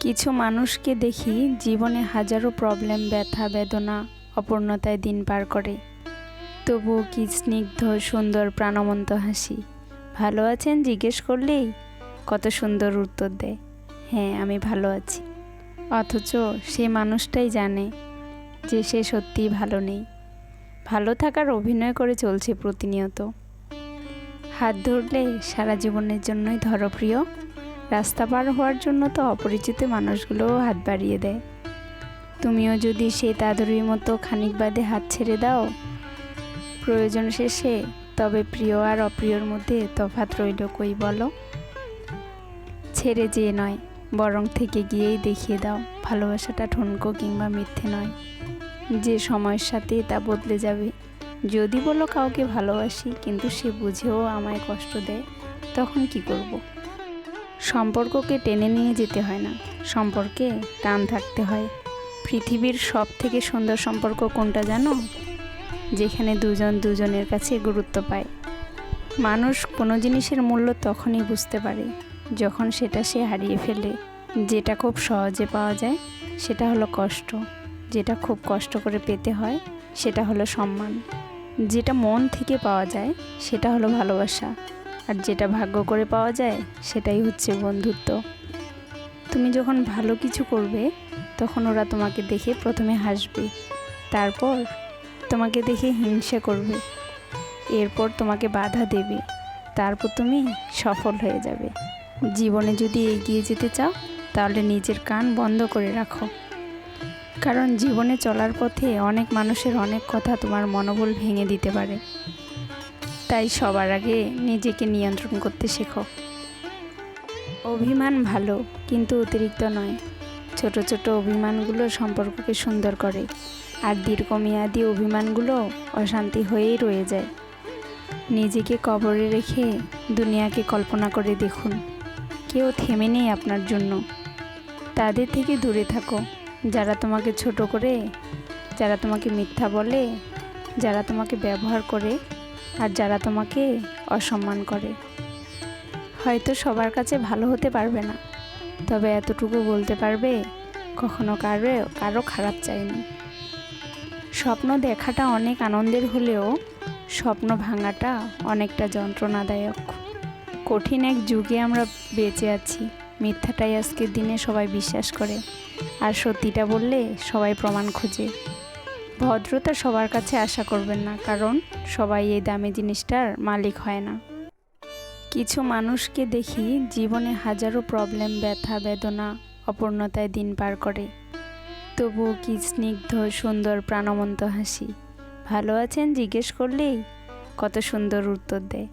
কিছু মানুষকে দেখি জীবনে হাজারো প্রবলেম, ব্যথা, বেদনা, অপূর্ণতায় দিন পার করে, তবুও কি স্নিগ্ধ, সুন্দর, প্রাণবন্ত হাসি। ভালো আছেন জিজ্ঞেস করলেই কত সুন্দর উত্তর দেয়, হ্যাঁ আমি ভালো আছি। অথচ সে মানুষটাই জানে যে সে সত্যিই ভালো নেই, ভালো থাকার অভিনয় করে চলছে প্রতিনিয়ত। হাত ধরলে সারা জীবনের জন্যই ধরো প্রিয়, রাস্তা পার হওয়ার জন্য তো অপরিচিত মানুষগুলোও হাত বাড়িয়ে দেয়। তুমিও যদি সেই তাদুরির মতো খানিক বাদে হাত ছেড়ে দাও প্রয়োজন শেষে, তবে প্রিয় আর অপ্রিয়র মধ্যে তফাৎ রইল কই বলো? ছেড়ে যেয়ে নয়, বরং থেকে গিয়েই দেখিয়ে দাও ভালোবাসাটা ঠুনকো কিংবা মিথ্যে নয়, যে সময়ের সাথে তা বদলে যাবে। যদি বলো কাউকে ভালোবাসি কিন্তু সে বুঝেও আমায় কষ্ট দেয়, তখন কি করব? সম্পর্ককে টেনে নিয়ে যেতে হয় না, সম্পর্কে টান থাকতে হয়। পৃথিবীর সব থেকে সুন্দর সম্পর্ক কোনটা জানো? যেখানে দুজন দুজনের কাছে গুরুত্ব পায়। মানুষ কোনো জিনিসের মূল্য তখনই বুঝতে পারে যখন সেটা সে হারিয়ে ফেলে। যেটা খুব সহজে পাওয়া যায় সেটা হলো কষ্ট, যেটা খুব কষ্ট করে পেতে হয় সেটা হলো সম্মান, যেটা মন থেকে পাওয়া যায় সেটা হলো ভালোবাসা, আর যেটা ভাগ্য করে পাওয়া যায় সেটাই হচ্ছে বন্ধুত্ব। তুমি যখন ভালো কিছু করবে তখন ওরা তোমাকে দেখে প্রথমে হাসবে, তারপর তোমাকে দেখে হিংসা করবে, এরপর তোমাকে বাধা দেবে, তারপর তুমি সফল হয়ে যাবে। জীবনে যদি এগিয়ে যেতে চাও তাহলে নিজের কান বন্ধ করে রাখো, কারণ জীবনে চলার পথে অনেক মানুষের অনেক কথা তোমার মনোবল ভেঙে দিতে পারে। তাই সবার আগে নিজেকে নিয়ন্ত্রণ করতে শেখো। অভিমান ভালো, কিন্তু অতিরিক্ত নয়। ছোট ছোট অভিমানগুলো সম্পর্ককে সুন্দর করে, আর দীর্ঘমেয়াদী অভিমানগুলো অশান্তি হয়েই রয়ে যায়। নিজেকে কবরে রেখে দুনিয়াকে কল্পনা করে দেখুন, কেউ থেমে নেই আপনার জন্য। তাদের থেকে দূরে থাকো যারা তোমাকে ছোট করে, যারা তোমাকে মিথ্যা বলে, যারা তোমাকে ব্যবহার করে, আর যারা তোমাকে অসম্মান করে। হয়তো সবার কাছে ভালো হতে পারবে না, তবে এতটুকু বলতে পারবে কখনো কারো খারাপ চাইনি। স্বপ্ন দেখাটা অনেক আনন্দের হলেও স্বপ্ন ভাঙাটা অনেকটা যন্ত্রণাদায়ক। কঠিন এক যুগে আমরা বেঁচে আছি। মিথ্যাটাই আজকের দিনে সবাই বিশ্বাস করে, আর সত্যিটা বললে সবাই প্রমাণ খোঁজে। ভদ্রতা সবার কাছে আশা করবেন না, কারণ সবাই এই দামি জিনিসটার মালিক হয় না। কিছু মানুষকে দেখি জীবনে হাজারো প্রবলেম, ব্যথা, বেদনা, অপূর্ণতায় দিন পার করে, তবুও কি স্নিগ্ধ, সুন্দর, প্রাণবন্ত হাসি। ভালো আছেন জিজ্ঞেস করলেই কত সুন্দর উত্তর দেয়।